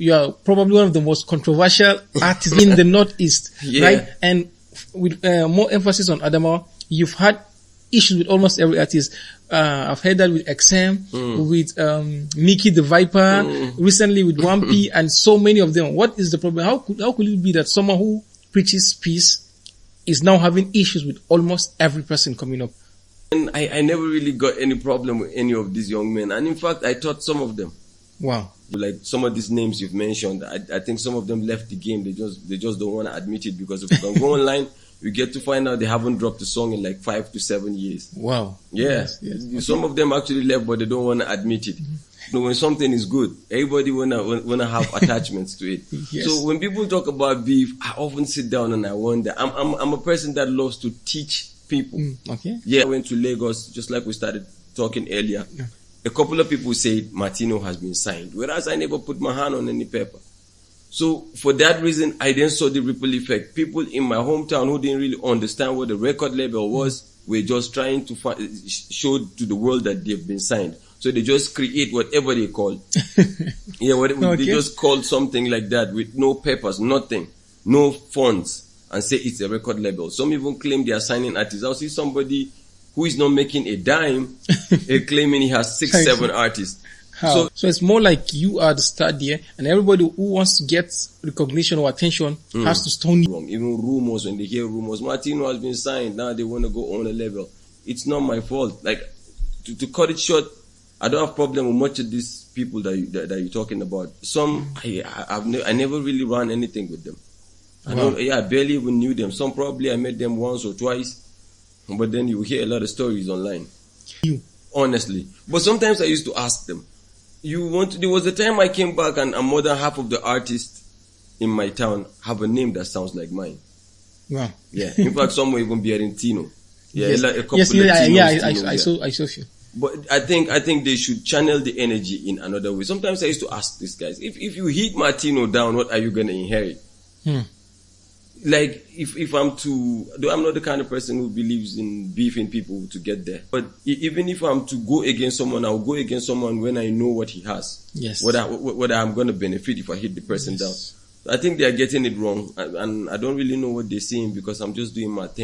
You are probably one of the most controversial artists in the Northeast, right? And with more emphasis on Adamawa, you've had issues with almost every artist. I've heard that with XM, with Mickey the Viper, recently with 1P, and so many of them. What is the problem? How could it be that someone who preaches peace is now having issues with almost every person coming up? And I never really got any problem with any of these young men. And in fact, I taught some of them. Wow. Like some of these names you've mentioned, I think some of them left the game. They just don't want to admit it, because if you can go online, you get to find out they haven't dropped a song in like 5 to 7 years. Wow. Yeah. Yes. Some of them actually left, but they don't want to admit it. So when something is good, everybody wanna have attachments to it. Yes. So when people talk about beef, I often sit down and I wonder. I'm a person that loves to teach people. Okay. Yeah. I went to Lagos, just like we started talking earlier. Yeah. A couple of people said Martino has been signed, whereas I never put my hand on any paper. So for that reason, I then saw the ripple effect. People in my hometown who didn't really understand what the record label was, were just trying to show to the world that they've been signed. So they just create whatever they call. They just call something like that with no papers, nothing, no funds, and say it's a record label. Some even claim they are signing artists. I'll see somebody who is not making a dime, claiming he has 6, 7 artists. How? So it's more like you are the star there, and everybody who wants to get recognition or attention has to stone you. Even rumors, when they hear rumors, Martino has been signed, now they want to go on a level. It's not my fault. Like, to cut it short, I don't have problem with much of these people that you're talking about. Some, I never really ran anything with them. I barely even knew them. Some probably I met them once or twice. But then you hear a lot of stories online. Honestly. But sometimes I used to ask them, there was a time I came back and more than half of the artists in my town have a name that sounds like mine. Wow. Yeah. In fact, some were even bearing Tino. Yeah. Yes. Like a couple of Tinos, I saw you. But I think they should channel the energy in another way. Sometimes I used to ask these guys, if you hit Martino down, what are you going to inherit? Like, if I'm not the kind of person who believes in beefing people to get there. But even if I'm to go against someone, I'll go against someone when I know what he has. Yes. What I'm going to benefit if I hit the person down. I think they are getting it wrong. And I don't really know what they're saying, because I'm just doing my thing.